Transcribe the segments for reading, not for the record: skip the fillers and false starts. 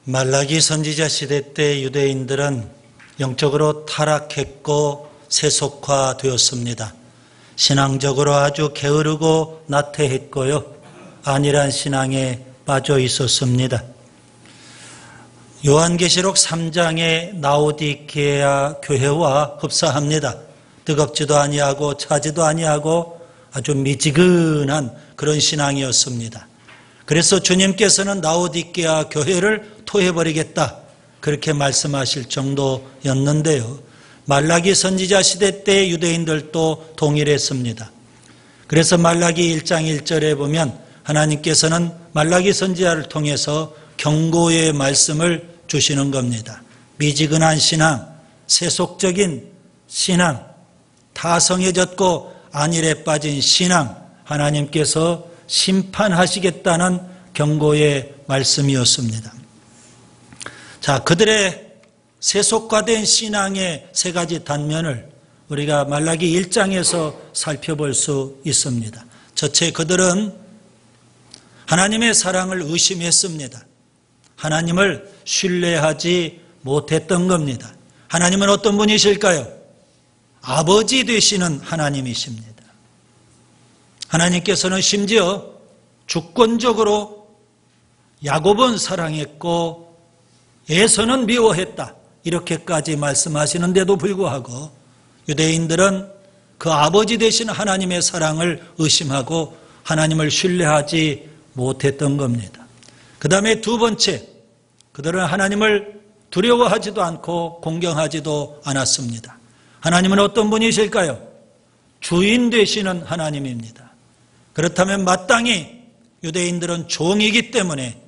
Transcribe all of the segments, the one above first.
말라기 선지자 시대 때 유대인들은 영적으로 타락했고 세속화되었습니다. 신앙적으로 아주 게으르고 나태했고요. 안일한 신앙에 빠져 있었습니다. 요한계시록 3장의 라오디게아 교회와 흡사합니다. 뜨겁지도 아니하고 차지도 아니하고 아주 미지근한 그런 신앙이었습니다. 그래서 주님께서는 라오디게아 교회를 토해버리겠다 그렇게 말씀하실 정도였는데요. 말라기 선지자 시대 때 유대인들도 동일했습니다. 그래서 말라기 1장 1절에 보면 하나님께서는 말라기 선지자를 통해서 경고의 말씀을 주시는 겁니다. 미지근한 신앙, 세속적인 신앙, 타성해졌고 안일에 빠진 신앙, 하나님께서 심판하시겠다는 경고의 말씀이었습니다. 자, 그들의 세속화된 신앙의 세 가지 단면을 우리가 말라기 1장에서 살펴볼 수 있습니다. 첫째, 그들은 하나님의 사랑을 의심했습니다. 하나님을 신뢰하지 못했던 겁니다. 하나님은 어떤 분이실까요? 아버지 되시는 하나님이십니다. 하나님께서는 심지어 주권적으로 야곱은 사랑했고 에서는 미워했다 이렇게까지 말씀하시는데도 불구하고 유대인들은 그 아버지 되신 하나님의 사랑을 의심하고 하나님을 신뢰하지 못했던 겁니다. 그 다음에 두 번째, 그들은 하나님을 두려워하지도 않고 공경하지도 않았습니다. 하나님은 어떤 분이실까요? 주인 되시는 하나님입니다. 그렇다면 마땅히 유대인들은 종이기 때문에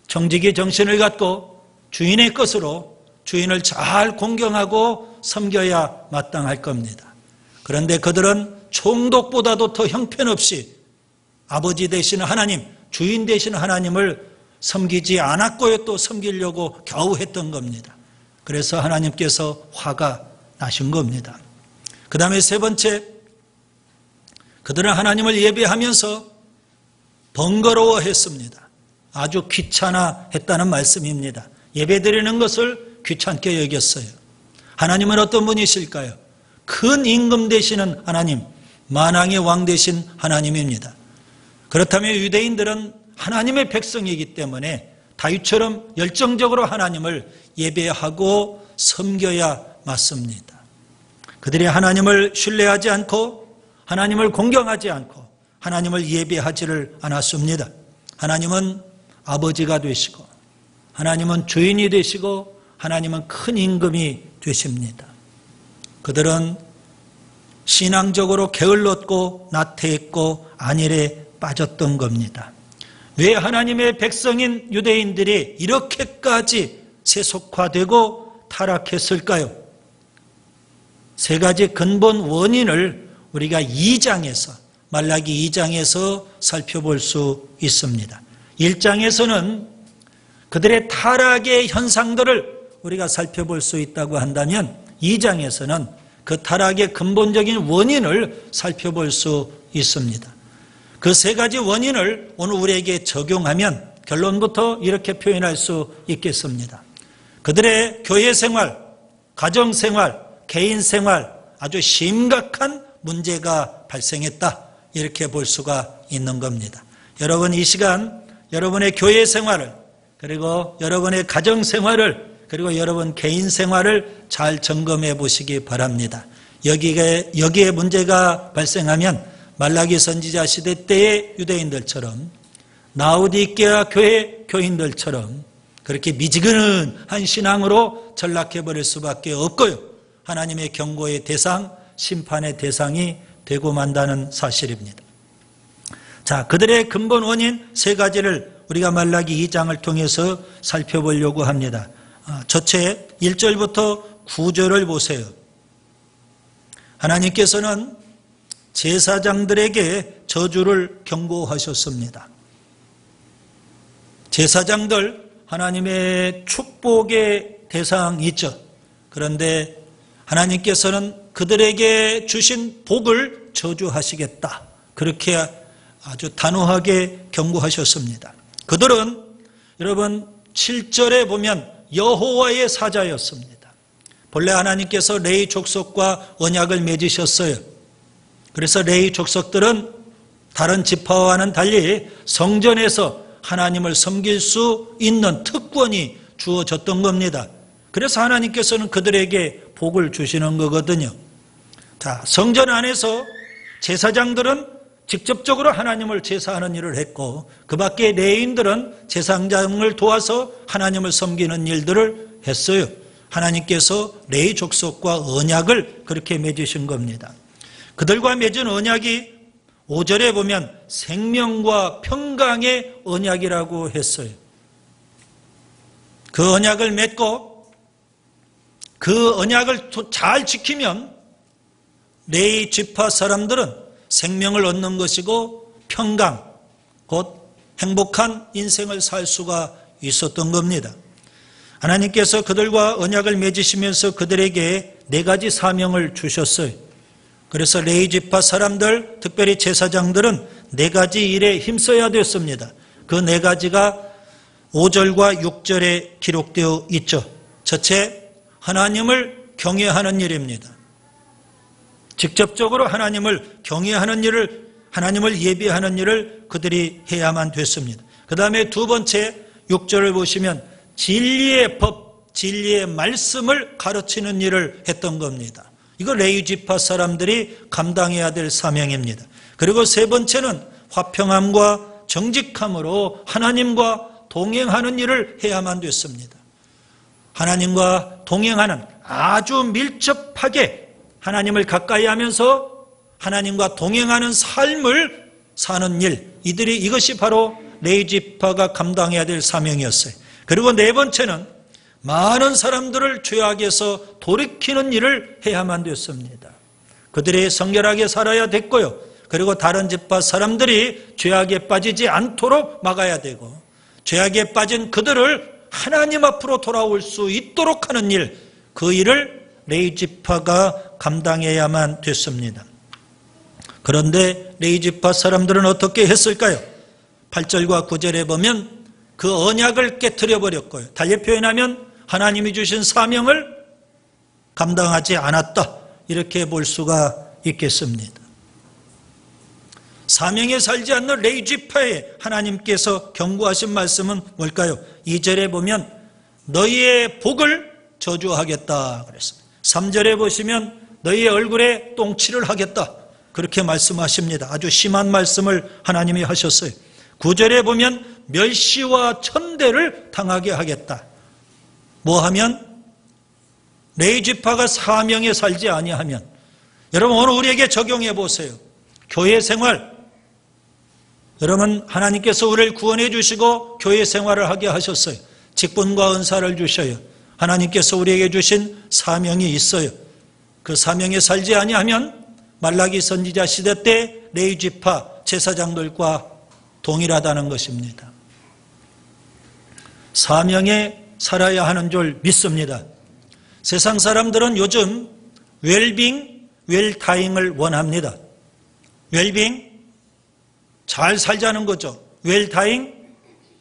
정직의 정신을 갖고 주인의 것으로 주인을 잘 공경하고 섬겨야 마땅할 겁니다. 그런데 그들은 총독보다도 더 형편없이 아버지 되시는 하나님, 주인 되시는 하나님을 섬기지 않았고요, 또 섬기려고 겨우 했던 겁니다. 그래서 하나님께서 화가 나신 겁니다. 그 다음에 세 번째, 그들은 하나님을 예배하면서 번거로워했습니다. 아주 귀찮아했다는 말씀입니다. 예배드리는 것을 귀찮게 여겼어요. 하나님은 어떤 분이실까요? 큰 임금 되시는 하나님, 만왕의 왕 되신 하나님입니다. 그렇다면 유대인들은 하나님의 백성이기 때문에 다윗처럼 열정적으로 하나님을 예배하고 섬겨야 맞습니다. 그들이 하나님을 신뢰하지 않고 하나님을 공경하지 않고 하나님을 예배하지를 않았습니다. 하나님은 아버지가 되시고 하나님은 주인이 되시고 하나님은 큰 임금이 되십니다. 그들은 신앙적으로 게을렀고 나태했고 안일에 빠졌던 겁니다. 왜 하나님의 백성인 유대인들이 이렇게까지 세속화되고 타락했을까요? 세 가지 근본 원인을 우리가 2장에서 말라기 2장에서 살펴볼 수 있습니다. 1장에서는 그들의 타락의 현상들을 우리가 살펴볼 수 있다고 한다면 2장에서는 그 타락의 근본적인 원인을 살펴볼 수 있습니다. 그 세 가지 원인을 오늘 우리에게 적용하면 결론부터 이렇게 표현할 수 있겠습니다. 그들의 교회 생활, 가정 생활, 개인 생활 아주 심각한 문제가 발생했다 이렇게 볼 수가 있는 겁니다. 여러분 이 시간 여러분의 교회 생활을 그리고 여러분의 가정 생활을 그리고 여러분 개인 생활을 잘 점검해 보시기 바랍니다. 여기에 문제가 발생하면 말라기 선지자 시대 때의 유대인들처럼 라오디게아 교회 교인들처럼 그렇게 미지근한 신앙으로 전락해버릴 수밖에 없고요. 하나님의 경고의 대상, 심판의 대상이 되고 만다는 사실입니다. 자, 그들의 근본 원인 세 가지를 우리가 말라기 2장을 통해서 살펴보려고 합니다. 첫째 1절부터 9절을 보세요. 하나님께서는 제사장들에게 저주를 경고하셨습니다. 제사장들 하나님의 축복의 대상이죠. 그런데 하나님께서는 그들에게 주신 복을 저주하시겠다. 그렇게 아주 단호하게 경고하셨습니다. 그들은 여러분 7절에 보면 여호와의 사자였습니다. 본래 하나님께서 레위 족속과 언약을 맺으셨어요. 그래서 레위 족속들은 다른 지파와는 달리 성전에서 하나님을 섬길 수 있는 특권이 주어졌던 겁니다. 그래서 하나님께서는 그들에게 복을 주시는 거거든요. 자, 성전 안에서 제사장들은 직접적으로 하나님을 제사하는 일을 했고, 그 밖에 레위인들은 제사장을 도와서 하나님을 섬기는 일들을 했어요. 하나님께서 레위 족속과 언약을 그렇게 맺으신 겁니다. 그들과 맺은 언약이 5절에 보면 생명과 평강의 언약이라고 했어요. 그 언약을 맺고 그 언약을 잘 지키면 레위 지파 사람들은 생명을 얻는 것이고 평강, 곧 행복한 인생을 살 수가 있었던 겁니다. 하나님께서 그들과 언약을 맺으시면서 그들에게 4가지 사명을 주셨어요. 그래서 레위 지파 사람들, 특별히 제사장들은 4가지 일에 힘써야 됐습니다. 그 4가지가 5절과 6절에 기록되어 있죠. 첫째, 하나님을 경외하는 일입니다. 직접적으로 하나님을 경외하는 일을, 하나님을 예배하는 일을 그들이 해야만 됐습니다. 그 다음에 2번째 6절을 보시면 진리의 법, 진리의 말씀을 가르치는 일을 했던 겁니다. 이거 레위 지파 사람들이 감당해야 될 사명입니다. 그리고 3번째는 화평함과 정직함으로 하나님과 동행하는 일을 해야만 됐습니다. 하나님과 동행하는, 아주 밀접하게 하나님을 가까이 하면서 하나님과 동행하는 삶을 사는 일, 이것이 바로 레위 지파가 감당해야 될 사명이었어요. 그리고 4번째는 많은 사람들을 죄악에서 돌이키는 일을 해야만 됐습니다. 그들이 성결하게 살아야 됐고요. 그리고 다른 지파 사람들이 죄악에 빠지지 않도록 막아야 되고, 죄악에 빠진 그들을 하나님 앞으로 돌아올 수 있도록 하는 일, 그 일을 레위 지파가 감당해야만 됐습니다. 그런데 레위 지파 사람들은 어떻게 했을까요? 8절과 9절에 보면 그 언약을 깨트려 버렸고요. 달리 표현하면 하나님이 주신 사명을 감당하지 않았다, 이렇게 볼 수가 있겠습니다. 사명에 살지 않는 레위 지파에 하나님께서 경고하신 말씀은 뭘까요? 2절에 보면 너희의 복을 저주하겠다 그랬습니다. 3절에 보시면 너희의 얼굴에 똥칠을 하겠다, 그렇게 말씀하십니다. 아주 심한 말씀을 하나님이 하셨어요. 9절에 보면 멸시와 천대를 당하게 하겠다. 뭐 하면? 레위 지파가 사명에 살지 아니하면. 여러분, 오늘 우리에게 적용해 보세요. 교회 생활, 여러분, 하나님께서 우리를 구원해 주시고 교회 생활을 하게 하셨어요. 직분과 은사를 주셔요. 하나님께서 우리에게 주신 사명이 있어요. 그 사명에 살지 아니하면 말라기 선지자 시대 때 레위 지파 제사장들과 동일하다는 것입니다. 사명에 살아야 하는 줄 믿습니다. 세상 사람들은 요즘 웰빙, 웰다잉을 원합니다. 웰빙, 잘 살자는 거죠. 웰다잉,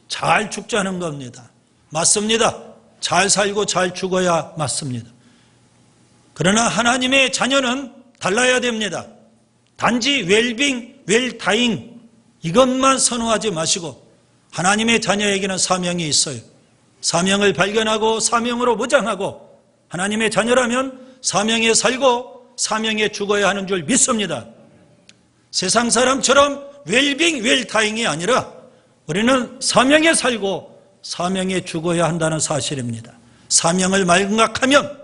잘 죽자는 겁니다. 맞습니다. 잘 살고 잘 죽어야 맞습니다. 그러나 하나님의 자녀는 달라야 됩니다. 단지 웰빙, 웰다잉 이것만 선호하지 마시고 하나님의 자녀에게는 사명이 있어요. 사명을 발견하고 사명으로 무장하고 하나님의 자녀라면 사명에 살고 사명에 죽어야 하는 줄 믿습니다. 세상 사람처럼 웰빙, 웰다잉이 아니라 우리는 사명에 살고 사명에 죽어야 한다는 사실입니다. 사명을 망각하면,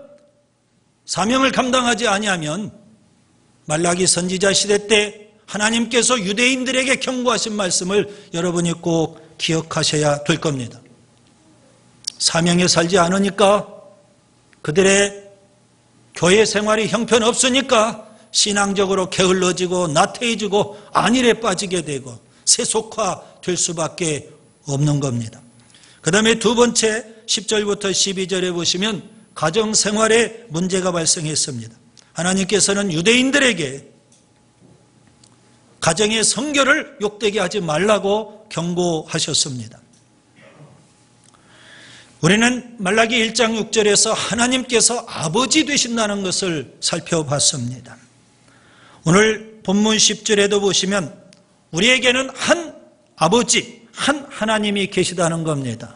사명을 감당하지 아니하면 말라기 선지자 시대 때 하나님께서 유대인들에게 경고하신 말씀을 여러분이 꼭 기억하셔야 될 겁니다. 사명에 살지 않으니까, 그들의 교회 생활이 형편없으니까 신앙적으로 게을러지고 나태해지고 안일에 빠지게 되고 세속화될 수밖에 없는 겁니다. 그 다음에 2번째 10절부터 12절에 보시면 가정생활에 문제가 발생했습니다. 하나님께서는 유대인들에게 가정의 성결을 욕되게 하지 말라고 경고하셨습니다. 우리는 말라기 1장 6절에서 하나님께서 아버지 되신다는 것을 살펴봤습니다. 오늘 본문 10절에도 보시면 우리에게는 한 아버지, 한 하나님이 계시다는 겁니다.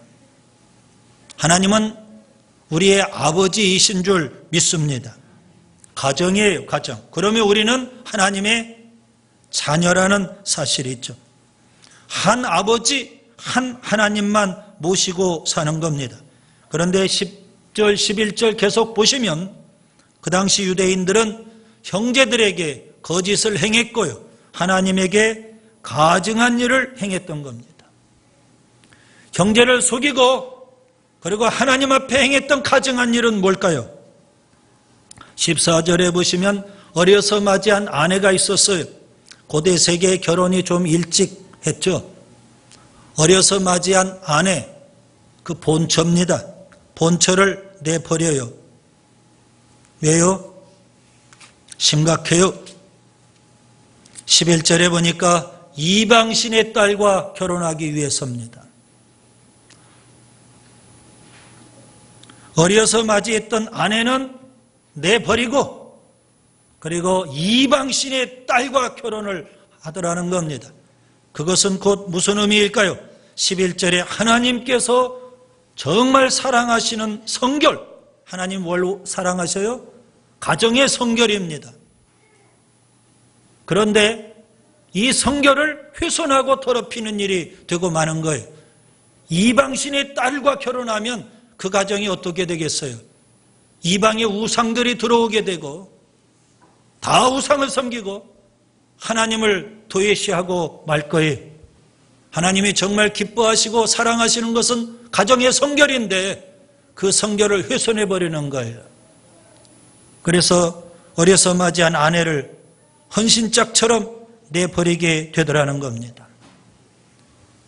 하나님은 우리의 아버지이신 줄 믿습니다. 가정이에요, 가정. 그러면 우리는 하나님의 자녀라는 사실이 있죠. 한 아버지, 한 하나님만 모시고 사는 겁니다. 그런데 10절, 11절 계속 보시면 그 당시 유대인들은 형제들에게 거짓을 행했고요. 하나님에게 가증한 일을 행했던 겁니다. 형제를 속이고 그리고 하나님 앞에 행했던 가증한 일은 뭘까요? 14절에 보시면 어려서 맞이한 아내가 있었어요. 고대 세계 결혼이 좀 일찍 했죠. 어려서 맞이한 아내, 그 본처입니다. 본처를 내버려요. 왜요? 심각해요. 11절에 보니까 이방신의 딸과 결혼하기 위해서입니다. 어려서 맞이했던 아내는 내버리고 그리고 이방신의 딸과 결혼을 하더라는 겁니다. 그것은 곧 무슨 의미일까요? 11절에 하나님께서 정말 사랑하시는 성결, 하나님 뭘 사랑하셔요? 가정의 성결입니다. 그런데 이 성결을 훼손하고 더럽히는 일이 되고 마는 거예요. 이방신의 딸과 결혼하면 그 가정이 어떻게 되겠어요? 이방의 우상들이 들어오게 되고 다 우상을 섬기고 하나님을 도외시하고 말 거예요. 하나님이 정말 기뻐하시고 사랑하시는 것은 가정의 성결인데 그 성결을 훼손해버리는 거예요. 그래서 어려서 맞이한 아내를 헌신짝처럼 내버리게 되더라는 겁니다.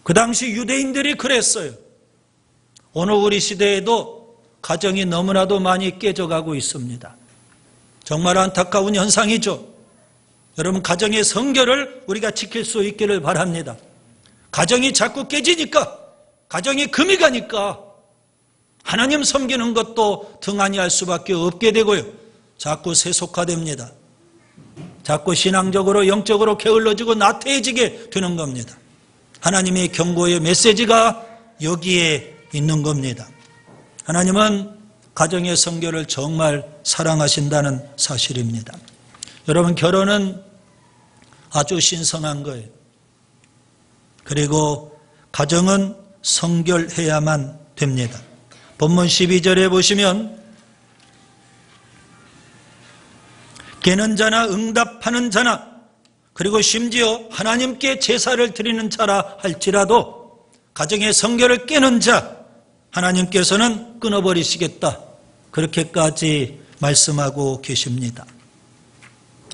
그 당시 유대인들이 그랬어요. 오늘 우리 시대에도 가정이 너무나도 많이 깨져가고 있습니다. 정말 안타까운 현상이죠. 여러분, 가정의 성결을 우리가 지킬 수 있기를 바랍니다. 가정이 자꾸 깨지니까, 가정이 금이 가니까 하나님 섬기는 것도 등한히 할 수밖에 없게 되고요. 자꾸 세속화됩니다. 자꾸 신앙적으로 영적으로 게을러지고 나태해지게 되는 겁니다. 하나님의 경고의 메시지가 여기에 있는 겁니다. 하나님은 가정의 성결을 정말 사랑하신다는 사실입니다. 여러분, 결혼은 아주 신성한 거예요. 그리고 가정은 성결해야만 됩니다. 본문 12절에 보시면 깨는 자나 응답하는 자나 그리고 심지어 하나님께 제사를 드리는 자라 할지라도 가정의 성결을 깨는 자 하나님께서는 끊어버리시겠다, 그렇게까지 말씀하고 계십니다.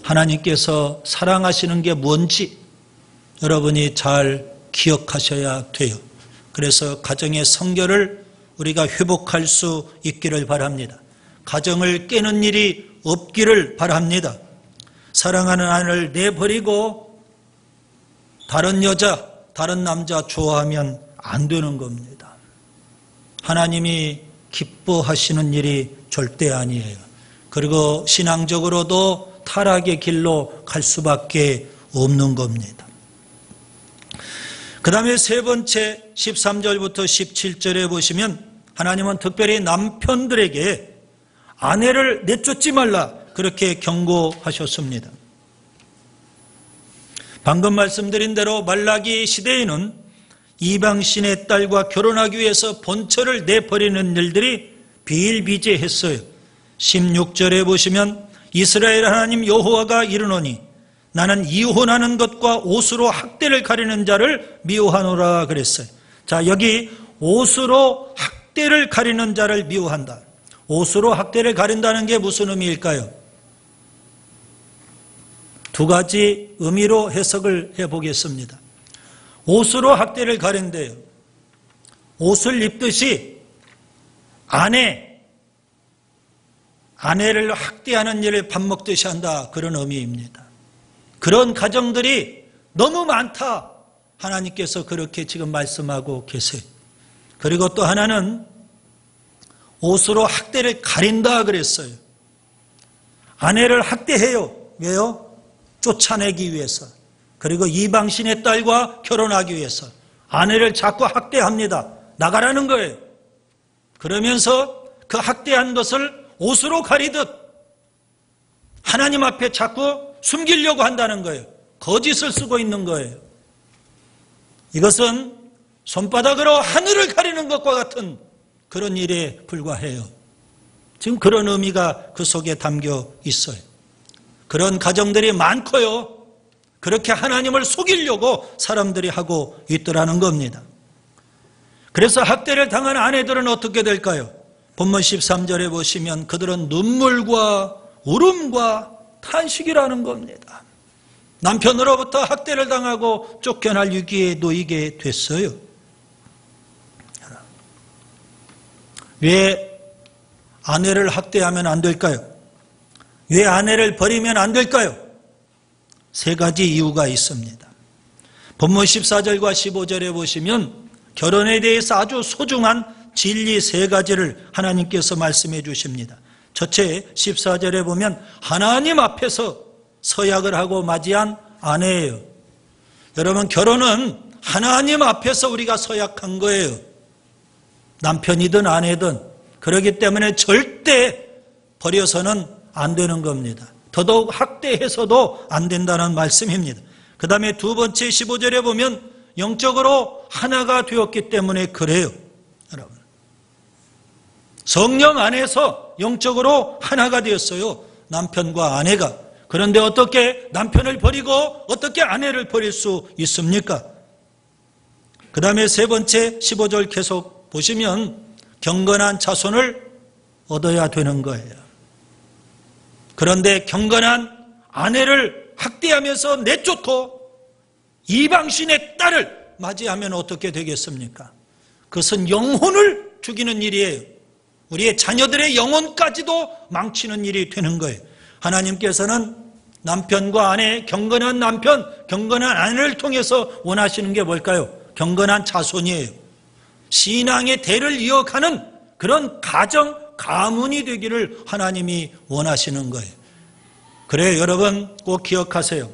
하나님께서 사랑하시는 게 뭔지 여러분이 잘 기억하셔야 돼요. 그래서 가정의 성결을 우리가 회복할 수 있기를 바랍니다. 가정을 깨는 일이 없기를 바랍니다. 사랑하는 아내를 내버리고 다른 여자, 다른 남자 좋아하면 안 되는 겁니다. 하나님이 기뻐하시는 일이 절대 아니에요. 그리고 신앙적으로도 타락의 길로 갈 수밖에 없는 겁니다. 그 다음에 세 번째 13절부터 17절에 보시면 하나님은 특별히 남편들에게 아내를 내쫓지 말라, 그렇게 경고하셨습니다. 방금 말씀드린 대로 말라기 시대에는 이방신의 딸과 결혼하기 위해서 본처를 내버리는 일들이 비일비재했어요. 16절에 보시면 이스라엘 하나님 여호와가 이르노니 나는 이혼하는 것과 옷으로 학대를 가리는 자를 미워하노라 그랬어요. 자, 여기 옷으로 학대를 가리는 자를 미워한다. 옷으로 학대를 가린다는 게 무슨 의미일까요? 두 가지 의미로 해석을 해보겠습니다. 옷으로 학대를 가린대요. 옷을 입듯이 아내, 아내를 학대하는 일을 밥 먹듯이 한다, 그런 의미입니다. 그런 가정들이 너무 많다, 하나님께서 그렇게 지금 말씀하고 계세요. 그리고 또 하나는 옷으로 학대를 가린다 그랬어요. 아내를 학대해요. 왜요? 쫓아내기 위해서. 그리고 이방신의 딸과 결혼하기 위해서 아내를 자꾸 학대합니다. 나가라는 거예요. 그러면서 그 학대한 것을 옷으로 가리듯 하나님 앞에 자꾸 숨기려고 한다는 거예요. 거짓을 쓰고 있는 거예요. 이것은 손바닥으로 하늘을 가리는 것과 같은 그런 일에 불과해요. 지금 그런 의미가 그 속에 담겨 있어요. 그런 가정들이 많고요. 그렇게 하나님을 속이려고 사람들이 하고 있더라는 겁니다. 그래서 학대를 당한 아내들은 어떻게 될까요? 본문 13절에 보시면 그들은 눈물과 울음과 탄식이라는 겁니다. 남편으로부터 학대를 당하고 쫓겨날 위기에 놓이게 됐어요. 왜 아내를 학대하면 안 될까요? 왜 아내를 버리면 안 될까요? 세 가지 이유가 있습니다. 본문 14절과 15절에 보시면 결혼에 대해서 아주 소중한 진리 세 가지를 하나님께서 말씀해 주십니다. 첫째 14절에 보면 하나님 앞에서 서약을 하고 맞이한 아내예요. 여러분, 결혼은 하나님 앞에서 우리가 서약한 거예요. 남편이든 아내든. 그렇기 때문에 절대 버려서는 안 되는 겁니다. 더더욱 학대해서도 안 된다는 말씀입니다. 그 다음에 두 번째 15절에 보면 영적으로 하나가 되었기 때문에 그래요. 여러분, 성령 안에서 영적으로 하나가 되었어요. 남편과 아내가. 그런데 어떻게 남편을 버리고 어떻게 아내를 버릴 수 있습니까? 그 다음에 세 번째 15절 계속 보시면 경건한 자손을 얻어야 되는 거예요. 그런데 경건한 아내를 학대하면서 내쫓고 이방신의 딸을 맞이하면 어떻게 되겠습니까? 그것은 영혼을 죽이는 일이에요. 우리의 자녀들의 영혼까지도 망치는 일이 되는 거예요. 하나님께서는 남편과 아내, 경건한 남편, 경건한 아내를 통해서 원하시는 게 뭘까요? 경건한 자손이에요. 신앙의 대를 이어가는 그런 가정, 가문이 되기를 하나님이 원하시는 거예요. 그래요, 여러분 꼭 기억하세요.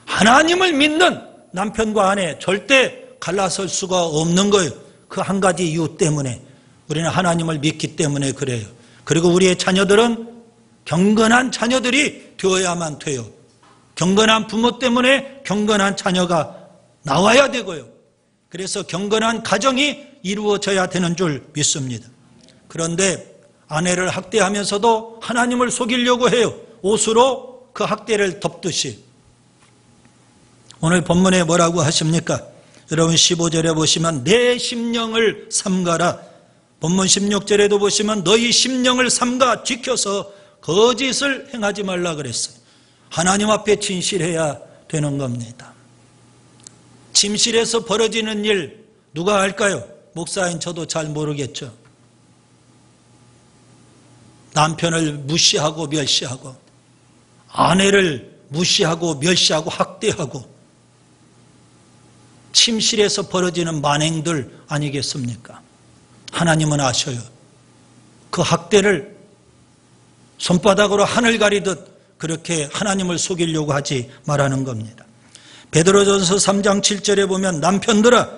하나님을 믿는 남편과 아내 절대 갈라설 수가 없는 거예요. 그 한 가지 이유 때문에. 우리는 하나님을 믿기 때문에 그래요. 그리고 우리의 자녀들은 경건한 자녀들이 되어야만 돼요. 경건한 부모 때문에 경건한 자녀가 나와야 되고요. 그래서 경건한 가정이 이루어져야 되는 줄 믿습니다. 그런데 아내를 학대하면서도 하나님을 속이려고 해요. 옷으로 그 학대를 덮듯이. 오늘 본문에 뭐라고 하십니까? 여러분 15절에 보시면 내 심령을 삼가라. 본문 16절에도 보시면 너희 심령을 삼가 지켜서 거짓을 행하지 말라 그랬어요. 하나님 앞에 진실해야 되는 겁니다. 침실에서 벌어지는 일 누가 할까요? 목사인 저도 잘 모르겠죠. 남편을 무시하고 멸시하고 아내를 무시하고 멸시하고 학대하고 침실에서 벌어지는 만행들 아니겠습니까? 하나님은 아셔요. 그 학대를 손바닥으로 하늘 가리듯 그렇게 하나님을 속이려고 하지 말라는 겁니다. 베드로전서 3장 7절에 보면 남편들아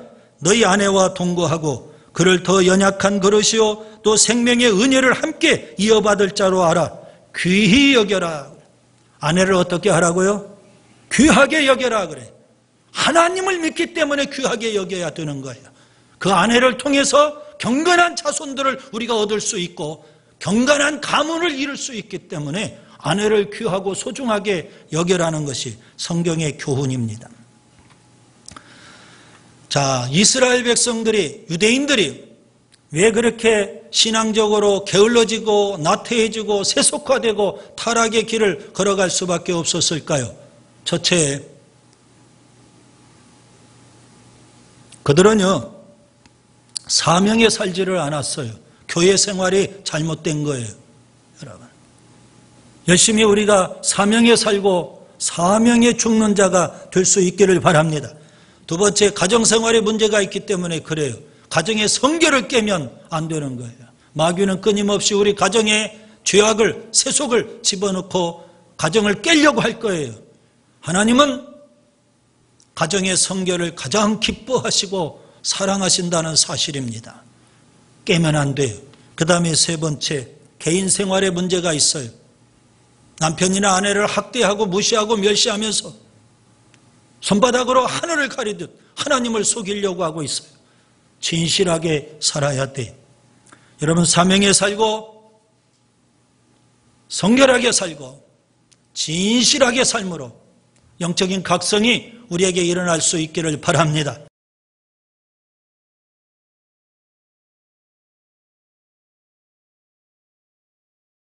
너희 아내와 동거하고 그를 더 연약한 그릇이요 또 생명의 은혜를 함께 이어받을 자로 알아 귀히 여겨라. 아내를 어떻게 하라고요? 귀하게 여겨라 그래. 하나님을 믿기 때문에 귀하게 여겨야 되는 거예요. 그 아내를 통해서 경건한 자손들을 우리가 얻을 수 있고 경건한 가문을 이룰 수 있기 때문에 아내를 귀하고 소중하게 여겨라는 것이 성경의 교훈입니다. 자, 이스라엘 백성들이, 유대인들이 왜 그렇게 신앙적으로 게을러지고 나태해지고 세속화되고 타락의 길을 걸어갈 수밖에 없었을까요? 첫째, 그들은요 사명에 살지를 않았어요. 교회 생활이 잘못된 거예요. 여러분, 열심히 우리가 사명에 살고 사명에 죽는 자가 될 수 있기를 바랍니다. 두 번째, 가정생활에 문제가 있기 때문에 그래요. 가정의 성결을 깨면 안 되는 거예요. 마귀는 끊임없이 우리 가정에 죄악을, 세속을 집어넣고 가정을 깨려고 할 거예요. 하나님은 가정의 성결을 가장 기뻐하시고 사랑하신다는 사실입니다. 깨면 안 돼요. 그 다음에 세 번째, 개인 생활에 문제가 있어요. 남편이나 아내를 학대하고 무시하고 멸시하면서 손바닥으로 하늘을 가리듯 하나님을 속이려고 하고 있어요. 진실하게 살아야 돼요. 여러분, 사명에 살고 성결하게 살고 진실하게 삶으로 영적인 각성이 우리에게 일어날 수 있기를 바랍니다.